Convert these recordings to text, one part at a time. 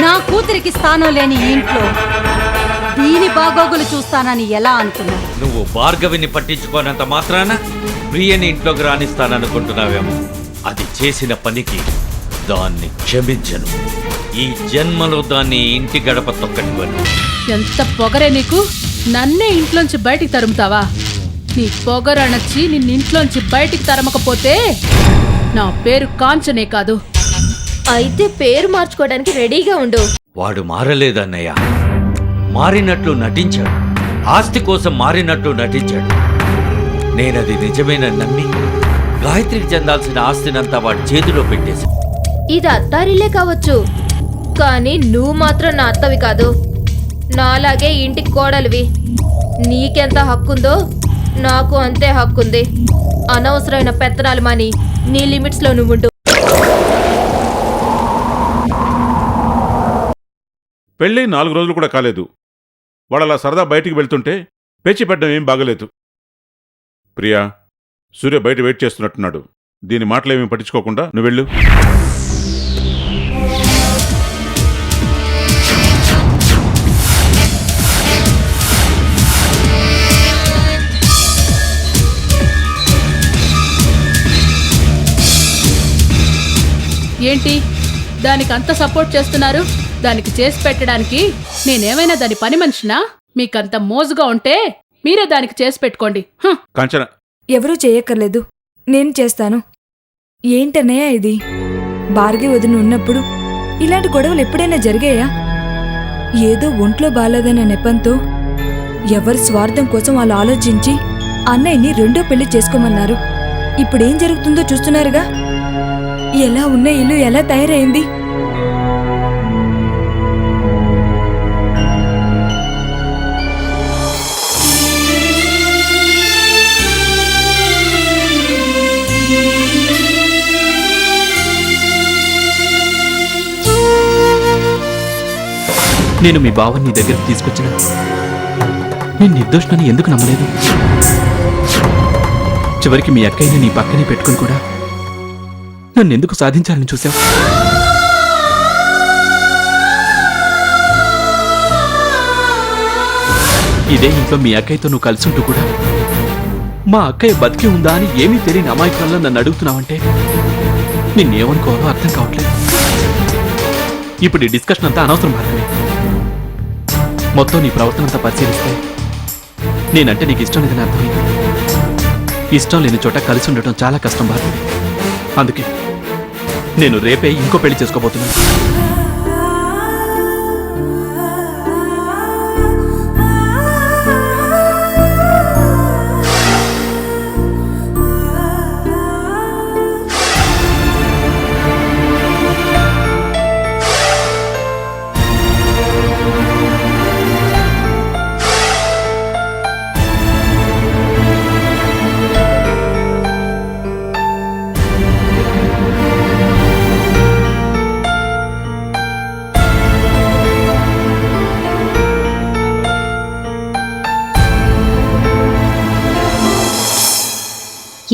నా కూతురికి స్థానం లేని ఈ ఇంట్లో దీని బాగోగులు చూస్తానని ఎలా అనుకున్నా? నువ్వు భార్గవిని పట్టించుకోనంత మాత్రాన ప్రియని ఇంట్లోకి రాణిస్తాననుకుంటున్నావేమో. అది చేసిన పనికి దాన్ని క్షమించను. ఈ జన్మలో దాన్ని ఇంటి గడప తొక్కనివ్వను. ఎంత పొగరే నీకు! నన్నే ఇంట్లోంచి బయటికి తరుముతావా? నీ పొగరనొచ్చి నిన్నింట్లోంచి బయటికి తరమకపోతే నా పేరు కాంచనే కాదు. అయితే పేరు మార్చుకోవడానికి రెడీగా ఉండు. వాడు మారలేదన్నయ్య. మారినట్లు నటించాడు. ఆస్తి కోసం మారినట్లు నటించాడు. నేనది నిజమేనని నమ్మి గాయత్రికి చెందాల్సిన ఆస్తినంతా వాడి చేతిలో పెట్టేసి. ఇది అత్తారిల్లే కావచ్చు, కానీ నువ్వు మాత్రం నా అత్తవి కాదు. నాలాగే ఇంటికి కోడలివి. నీకెంత హక్కుందో నాకు అంతే హక్కుంది. అనవసరమైన పెత్తనాలు మాని నీ లిమిట్స్లో నువ్వుండు. పెళ్ళి 4 రోజులు కూడా కాలేదు. వాళ్ళలా సరదా బయటికి వెళ్తుంటే పేచి పెట్టడం ఏం బాగలేదు. ప్రియా, సూర్య బయట వెయిట్ చేస్తున్నట్టున్నాడు. దీని మాటలేమీ పట్టించుకోకుండా నువ్వు వెళ్ళు. ఏంటి దానికి అంత సపోర్ట్ చేస్తున్నారు? దానికి చేసి పెట్టడానికి నేనేమైనా దాని పని మనిషినా? మీకంత మోజుగా ఉంటే మీరే దానికి చేసి పెట్టుకోండి. కాంచన, ఎవరూ చేయక్కర్లేదు, నేను చేస్తాను. ఏంటన్నయ్య ఇది? భార్గవి వదిన ఉన్నప్పుడు ఇలాంటి గొడవలు ఎప్పుడైనా జరిగాయా? ఏదో ఒంట్లో బాలేదన్న నెపంతో ఎవరి స్వార్థం కోసం వాళ్ళు ఆలోచించి అన్నయ్యని రెండో పెళ్లి చేసుకోమన్నారు. ఇప్పుడేం జరుగుతుందో చూస్తున్నారుగా. ఎలా ఉన్న ఇల్లు ఎలా తయారైంది? నేను మీ బావని నీ దగ్గరికి తీసుకొచ్చిన నేను నిర్దోషణని ఎందుకు నమ్మలేదు? చివరికి మీ అక్కయ్యని నీ పక్కనే పెట్టుకుని కూడా నన్ను ఎందుకు సాధించాలని చూసావు? ఇదే ఇంట్లో మీ అక్కయ్యతో నువ్వు కలిసి ఉంటూ కూడా మా అక్కయ్య బతికి ఉందా అని ఏమీ తెలియని అమాయకంలో నన్ను అడుగుతున్నావంటే నిన్నేమనుకోవాలో అర్థం కావట్లేదు. ఇప్పుడు ఈ డిస్కషన్ అంతా అనవసరం మాత్రమే. మొత్తం నీ ప్రవర్తన అంతా పరిశీలిస్తే నేనంటే నీకు ఇష్టం లేదని అర్థమైంది. ఇష్టం లేని చోట కలిసి ఉండటం చాలా కష్టం భారతి. అందుకే నేను రేపే ఇంకో పెళ్లి చేసుకోబోతున్నాను.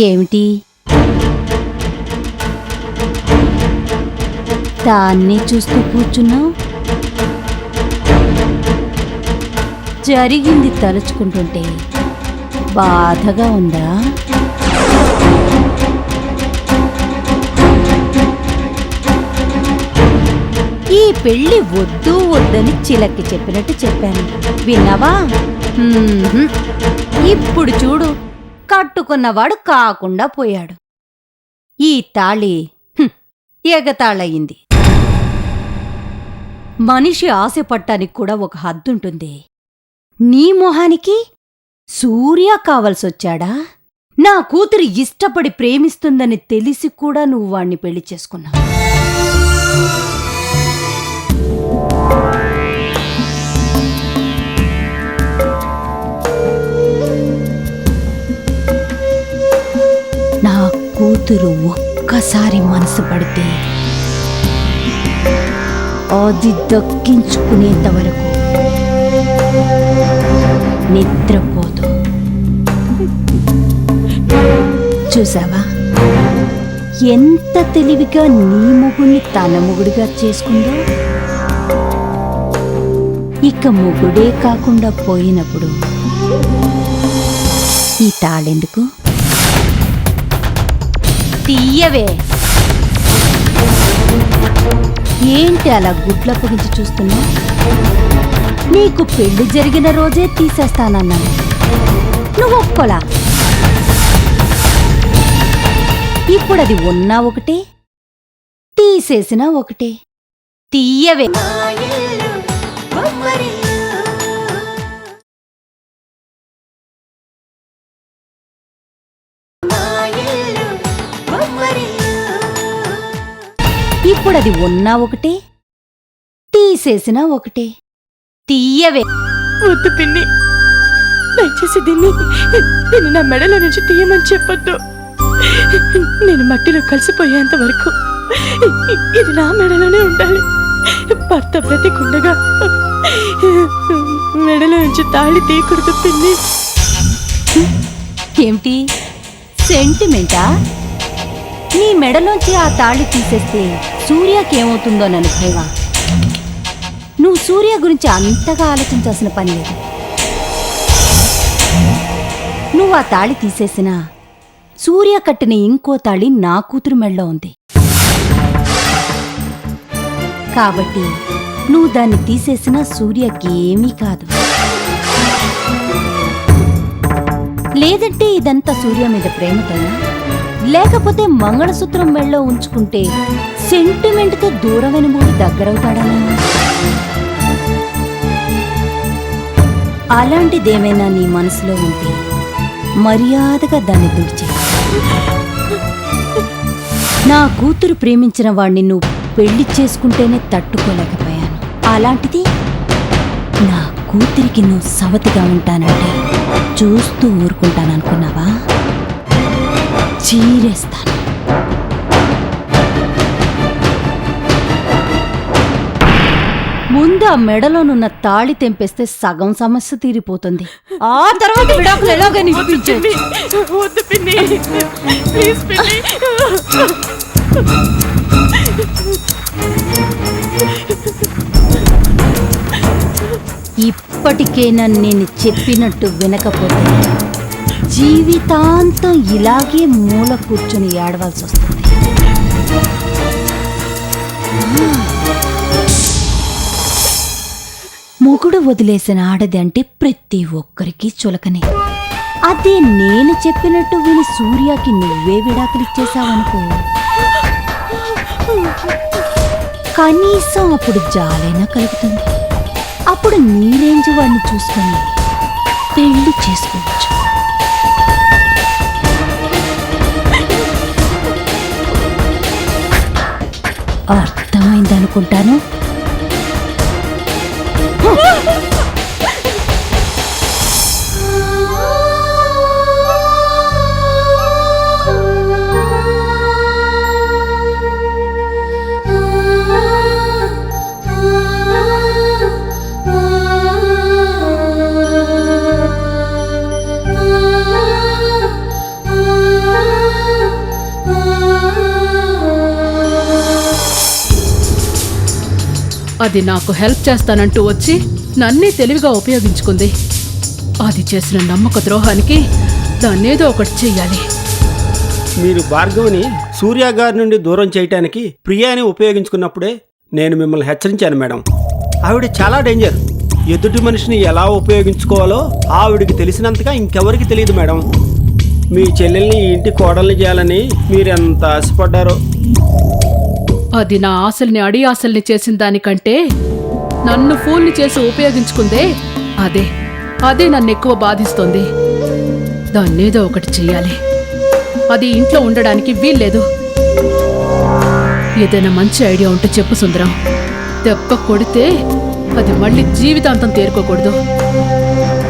ఏమిటి దాన్ని చూస్తూ కూర్చున్నావు? జరిగింది తలుచుకుంటుంటే బాధగా ఉందా? ఈ పెళ్లి వద్దు వద్దని చిలక్కి చెప్పినట్టు చెప్పాను, విన్నావా? ఇప్పుడు చూడు, కట్టుకున్నవాడు కాకుండా పోయాడు. ఈ తాళి ఎగతాళయింది. మనిషి ఆశపట్టానికి కూడా ఒక హద్దుంటుంది. నీ మొహానికి సూర్య కావలసొచ్చాడా? నా కూతురు ఇష్టపడి ప్రేమిస్తుందని తెలిసి కూడా నువ్వు వాణ్ణి పెళ్లి చేసుకున్నావు. నా కూతురు ఒక్కసారి మనసు పడితే అది దక్కించుకునేంత వరకు నిద్రపోదు. చూసావా ఎంత తెలివిగా నీ మొగుణ్ణి తన మొగుడిగా చేసుకుందో? ఇక మొగుడే కాకుండా పోయినప్పుడు ఈ తాళెందుకు? తీయవే. ఏంటి అలా గుడ్లప్పగించి చూస్తున్నా? నీకు పెళ్లి జరిగిన రోజే తీసేస్తానన్నాను, నువ్వు ఒప్పుకోలా. ఇప్పుడది ఉన్నా ఒకటే, తీసేసినా ఒకటే. తీయవే. ఇప్పుడది ఉన్నా ఒకటే, తీసేసినా ఒకటే. తీయవే. వద్దు పిన్ని, దయచేసి దీన్ని నా మెడలో నుంచి తీయమని చెప్పొద్దు. నేను మట్టిలో కలిసిపోయేంత వరకు ఇది నా మెడలోనే ఉండాలి. భర్త బ్రతికుండగా మెడలో నుంచి తాళి తీయకూడదు పిన్ని. ఏమిటి సెంటిమెంటా? నీ మెడలోంచి ఆ తాళి తీసేస్తే సూర్యకేమవుతుందోనని భయమా? నువ్వు సూర్య గురించి అంతగా ఆలోచించాల్సిన పని లేదు. నువ్వు ఆ తాళి తీసేసినా సూర్య కట్టిన ఇంకో తాళి నా కూతురు మెడలో ఉంది. కాబట్టి నువ్వు దాన్ని తీసేసినా సూర్యకి ఏమీ కాదు. లేదంటే ఇదంతా సూర్య మీద ప్రేమతోనా, లేకపోతే మంగళసూత్రం మెడలో ఉంచుకుంటే సెంటిమెంట్తో దూరమైన మూడు దగ్గరవుతాడనా? అలాంటిదేమైనా నీ మనసులో ఉంటే మర్యాదగా దాన్ని తుడిచే. నా కూతురు ప్రేమించిన వాణ్ణి నువ్వు పెళ్లి చేసుకుంటేనే తట్టుకోలేకపోయాను. అలాంటిది నా కూతురికి నువ్వు సవతిగా ఉంటానంటే చూస్తూ ఊరుకుంటాననుకున్నావా? చీరేస్తాను. ముందు ఆ మెడలోనున్న తాళి తెంపేస్తే సగం సమస్య తీరిపోతుంది. ఆ తర్వాత విడాకులు ఎలాగని ఇప్పించండి. వద్దు పిన్ని, ప్లీజ్ పిన్ని. ఇప్పటికైనా నేను చెప్పినట్టు వినకపోతే జీవితాంతం ఇలాగే మూల కూర్చొని ఏడవలసి వస్తుంది. మొగుడు వదిలేసిన ఆడది అంటే ప్రతి ఒక్కరికి చులకనే. అదే నేను చెప్పినట్టు విని సూర్యకి నువ్వే విడాకులిచ్చేశావనుకో, కనీసం అప్పుడు జాలైనా కలుగుతుంది. అప్పుడు నీ రేంజ్ వాడిని చూసుకొని పెళ్లి చేసుకోవచ్చు. అర్థమైందనుకుంటాను. అది నాకు హెల్ప్ చేస్తానంటూ వచ్చి నన్నే తెలివిగా ఉపయోగించుకుంది. అది చేసిన నమ్మక ద్రోహానికి దాన్నేదో ఒకటి చెయ్యాలి. మీరు భార్గవిని సూర్య గారి నుండి దూరం చేయటానికి ప్రియాని ఉపయోగించుకున్నప్పుడే నేను మిమ్మల్ని హెచ్చరించాను మేడం. ఆవిడ చాలా డేంజర్. ఎదుటి మనిషిని ఎలా ఉపయోగించుకోవాలో ఆవిడికి తెలిసినంతగా ఇంకెవరికి తెలియదు మేడం. మీ చెల్లెల్ని ఈ ఇంటి కోడల్ని చేయాలని మీరెంత ఆశపడ్డారో. అది నా ఆశల్ని అడి ఆశల్ని చేసిన దానికంటే నన్ను ఫూల్ని చేసి ఉపయోగించుకుందే అదే నన్ను ఎక్కువ బాధిస్తోంది. దాన్నేదో ఒకటి చెయ్యాలి. అది ఇంట్లో ఉండడానికి వీల్లేదు. ఏదైనా మంచి ఐడియా ఉంటే చెప్పు సుందరం. దెబ్బ కొడితే అది మళ్ళీ జీవితాంతం తేరుకోకూడదు.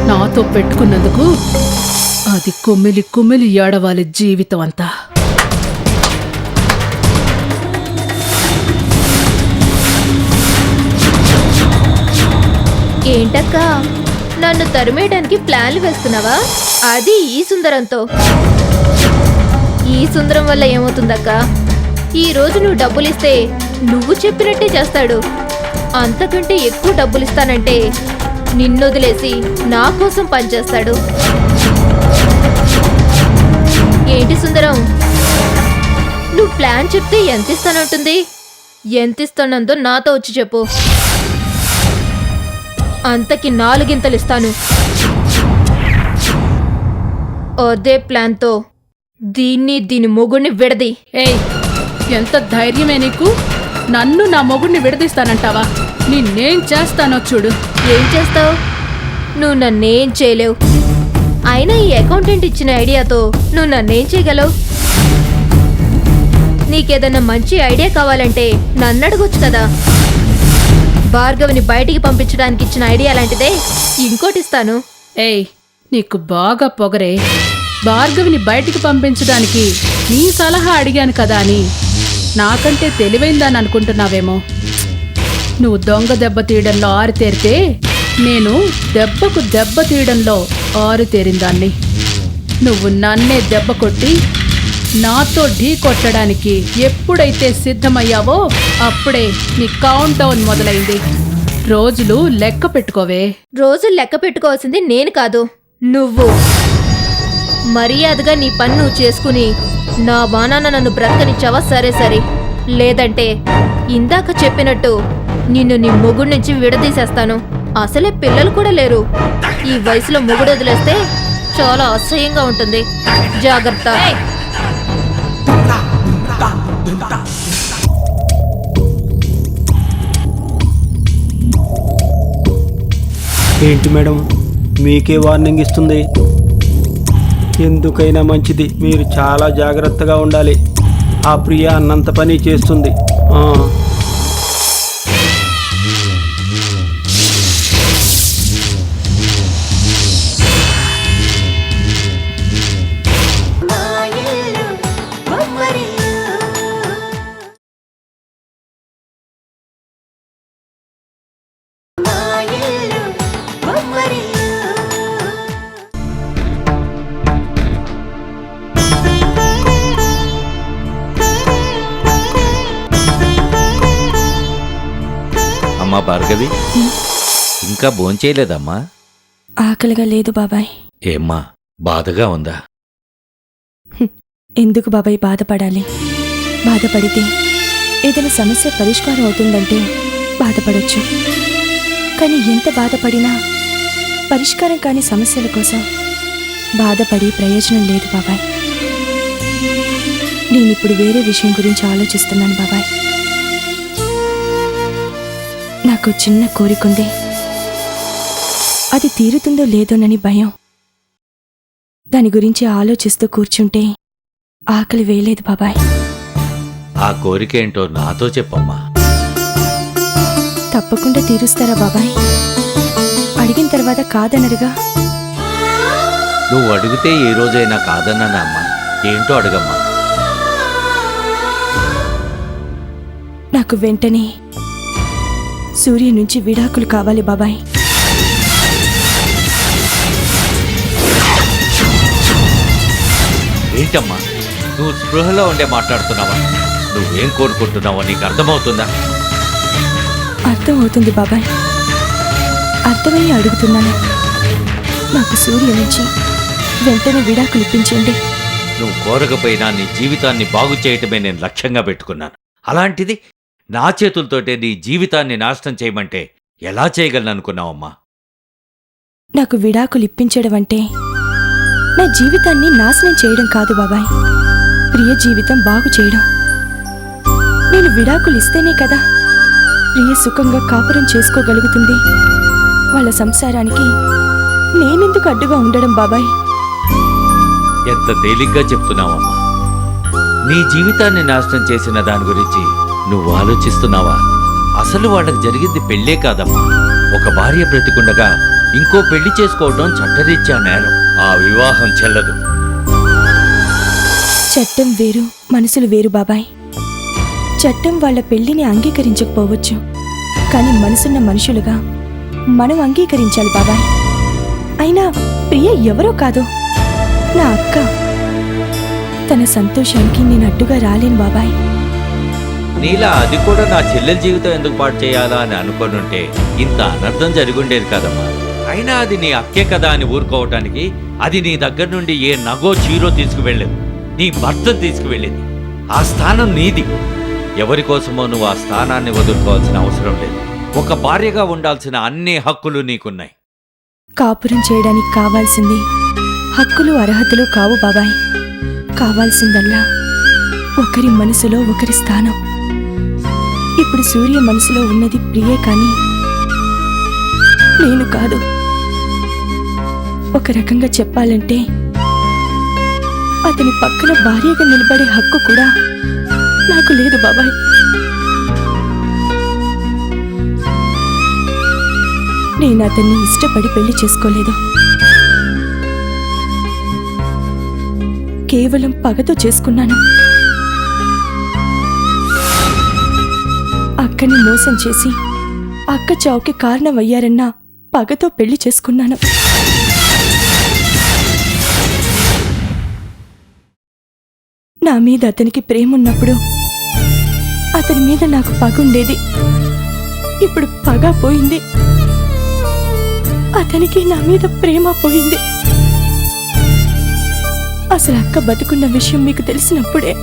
నాతో పెట్టుకున్నందుకు అది కుమిలి కుమిలి ఏడవాలి జీవితం అంతా. ఏంటక్క, నన్ను తరిమేయడానికి ప్లాన్లు వేస్తున్నావా? అది ఈ సుందరంతో. ఈ సుందరం వల్ల ఏమవుతుందక్క, ఈ రోజు నువ్వు డబ్బులిస్తే నువ్వు చెప్పినట్టే చేస్తాడు. అంతకంటే ఎక్కువ డబ్బులు ఇస్తానంటే నిన్నొదిలేసి నా కోసం పనిచేస్తాడు. ఏంటి సుందరం, నువ్వు ప్లాన్ చెప్తే ఎంత ఇస్తానంటుంది? ఎంత ఇస్తానందో నాతో వచ్చి చెప్పు. అంతకి 4 గింతలు ఇస్తాను. అదే ప్లాన్తో దీని మొగుడిని విడది. ఏయ్, ఎంత ధైర్యమే నీకు? నన్ను నా మొగుడిని విడదీస్తానంటావా? నిన్నేం చేస్తానో చూడు. ఏం చేస్తావు? నువ్వు నన్నేం చేయలేవు. అయినా ఈ అకౌంటెంట్ ఇచ్చిన ఐడియాతో నువ్వు నన్నేం చేయగలవు? నీకేదన్నా మంచి ఐడియా కావాలంటే నన్ను అడగొచ్చు కదా. భార్గవిని బయటికి పంపించడానికి ఇచ్చిన ఐడియా లాంటిదే ఇంకోటి ఇస్తాను. ఏయ్, నీకు బాగా పొగరే. భార్గవిని బయటికి పంపించడానికి నీ సలహా అడిగాను కదా అని నాకంటే తెలివైందని అనుకుంటున్నావేమో. నువ్వు దొంగ దెబ్బ తీయడంలో ఆరితేరితే నేను దెబ్బకు దెబ్బ తీయడంలో ఆరితేరిందాన్ని. నువ్వు నన్నే దెబ్బ కొట్టి నాతో ఢీ కొట్టడానికి ఎప్పుడైతే సిద్ధమయ్యావో అప్పుడే నీ కౌంట్ డౌన్ మొదలైంది. రోజులు లెక్క పెట్టుకోవే. రోజులు లెక్క పెట్టుకోవాల్సింది నేను కాదు, నువ్వు. మర్యాదగా నీ పని నువ్వు చేసుకుని నా బాణాన నన్ను బ్రతకనిచ్చావా? సరే సరే, లేదంటే ఇందాక చెప్పినట్టు నిన్ను నీ మొగుడు నుంచి విడదీసేస్తాను. అసలే పిల్లలు కూడా లేరు. ఈ వయసులో మొగుడు వదిలేస్తే చాలా అసహ్యంగా ఉంటుంది. జాగ్రత్త. ఏంటి మేడం, మీకే వార్నింగ్ ఇస్తుంది? ఎందుకైనా మంచిది మీరు చాలా జాగ్రత్తగా ఉండాలి. ఆ ప్రియ అన్నంత పని చేస్తుంది. అమ్మా భార్గవి, ఇంకా భోంచేయలేదమ్మా? ఆకలిగా లేదు బాబాయ్. ఏమ్మా, బాధగా ఉందా? ఎందుకు బాబాయ్ బాధపడాలి? బాధపడితే ఏదైనా సమస్య పరిష్కారం అవుతుందంటే బాధపడొచ్చు. కానీ ఎంత బాధపడినా పరిష్కారం కాని సమస్యల కోసం బాధపడి ప్రయోజనం లేదు బాబాయ్. నేనిప్పుడు వేరే విషయం గురించి ఆలోచిస్తున్నాను బాబాయ్. నాకు చిన్న కోరికుంది, అది తీరుతుందో లేదోనని భయం. దాని గురించి ఆలోచిస్తూ కూర్చుంటే ఆకలి వేయలేదు బాబాయ్. ఆ కోరికేంటో నాతో చెప్పమ్మా. తప్పకుండా తీరుస్తారా బాబాయ్? అడిగిన తర్వాత కాదనరుగా? నువ్వు అడిగితే ఏ రోజైనా కాదన్నానా అమ్మా? ఏంటో అడగమ్మా. నాకు వెంటనే సూర్య నుంచి విడాకులు కావాలి బాబాయ్. ఏంటమ్మా, నువ్వు స్పృహలో ఉండే మాట్లాడుతున్నావా? నువ్వేం కోరుకుంటున్నావో నీకు అర్థమవుతుందా? అర్థం అవుతుంది బాబాయ్, అర్థమయ్యి అడుగుతున్నాను. నాకు సూర్య నుంచి వెంటనే విడాకులు ఇప్పించండి. నువ్వు కోరకపోయినా నీ జీవితాన్ని బాగు చేయటమే నేను లక్ష్యంగా పెట్టుకున్నాను. అలాంటిది నా చేతులతోటే నీ జీవితాన్ని నాశనం చేయమంటే ఎలా చేయగలను అనుకున్నావమ్మా? నాకు విడాకులు ఇప్పించడం అంటే నా జీవితాన్ని నాశనం చేయడం కాదు బాబాయ్, ప్రియ జీవితం బాగు చేయడం. నేను విడాకులు ఇస్తేనే కదా ప్రియ సుఖంగా కాపురం చేసుకోగలుగుతుంది. వాళ్ళ సంసారానికి నేనెందుకు అడ్డుగా ఉండడం బాబాయ్? ఎంత తేలిగ్గా చెప్తున్నావమ్మా. నీ జీవితాన్ని నాశనం చేసిన దాని గురించి నువ్వు ఆలోచిస్తున్నావా? అసలు వాళ్ళకి జరిగింది పెళ్ళే కాదమ్మా. ఒక భార్య బ్రతికుండగా ఇంకో పెళ్లి చేసుకోవడం చట్టరీత్యా నేరం. ఆ వివాహం చెల్లదు. చట్టం వేరు, మనసులు వేరు బాబాయ్. చట్టం వాళ్ళ పెళ్లిని అంగీకరించకపోవచ్చు, కానీ మనసున్న మనుషులుగా మనం అంగీకరించాలి బాబాయ్. అయినా ప్రియ ఎవరో కాదు, నా అక్క. తన సంతోషానికి నేను అడ్డుగా రాలేను బాబాయ్. నీలా అది కూడా నా చెల్లెల జీవితం ఎందుకు పాటు చేయాలా అని అనుకోనుంటే ఇంత అనర్థం జరిగుండేది కదమ్మా. అయినా అది నీ అక్కే కదా అని ఊరుకోవటానికి అది నీ దగ్గర నుండి ఏ నగో చీరో తీసుకువెళ్ళేది, నీ భర్త తీసుకువెళ్ళింది. ఆ స్థానం నీది. ఎవరి కోసమో నువ్వు ఆ స్థానాన్ని వదులుకోవాల్సిన అవసరం లేదు. ఒక భార్యగా ఉండాల్సిన అన్ని హక్కులు నీకున్నాయి. కాపురం చేయడానికి కావాల్సింది హక్కులు అర్హతలు కావు బాబాయ్. కావాల్సిందల్లా ఒకరి మనసులో ఒకరి స్థానం. ఇప్పుడు సూర్య మనసులో ఉన్నది ప్రియే కాని నేను కాదు. ఒక రకంగా చెప్పాలంటే అతని పక్కన భార్యగా నిలబడే హక్కు కూడా నాకు లేదు బాబాయ్. నేను అతన్ని ఇష్టపడి పెళ్లి చేసుకోలేదు. కేవలం పగతో చేసుకున్నాను. అక్కని మోసం చేసి అక్క చావుకి కారణమయ్యారన్న పగతో పెళ్లి చేసుకున్నాను. నా మీద అతనికి ప్రేమున్నప్పుడు అతని మీద నాకు పగుండేది. ఇప్పుడు పగ పోయింది, అతనికి నా మీద ప్రేమ పోయింది. అసలు అక్క బతుకున్న విషయం మీకు తెలిసినప్పుడే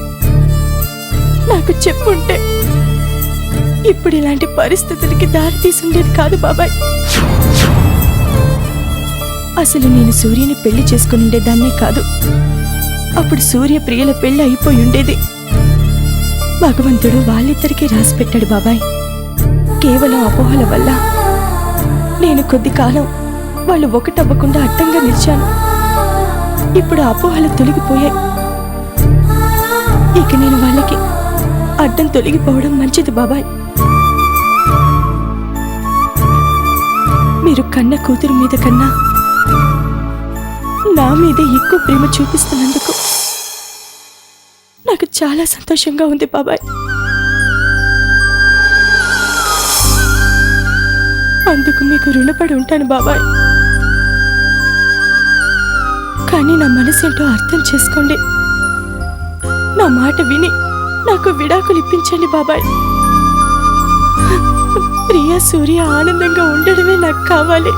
నాకు చెప్పుంటే ఇప్పుడు ఇలాంటి పరిస్థితులకి దారి తీసుండేది కాదు బాబాయ్. అసలు నేను సూర్యని పెళ్లి చేసుకుని ఉండేదాన్నే కాదు. అప్పుడు సూర్య ప్రియల పెళ్లి అయిపోయి ఉండేది. భగవంతుడు వాళ్ళిద్దరికీ రాసి పెట్టాడు బాబాయ్. కేవలం అపోహల వల్ల నేను కొద్ది కాలం వాళ్ళు ఒకటవ్వకుండా అడ్డంగా నిలిచాను. ఇప్పుడు అపోహలు తొలగిపోయాయి. ఇక నేను వాళ్ళకి అడ్డం తొలగిపోవడం మంచిది బాబాయ్. మీరు కన్న కూతురు మీద కన్నా నా మీద ఎక్కువ ప్రేమ చూపిస్తున్నందుకు నాకు చాలా సంతోషంగా ఉంది బాబాయ్. అందుకు మీకు రుణపడి ఉంటాను బాబాయ్. కానీ నా మనసేంటో అర్థం చేసుకోండి. నా మాట విని నాకు విడాకులు ఇప్పించండి బాబాయ్. ప్రియా సూర్య ఆనందంగా ఉండడమే నాకు కావాలి.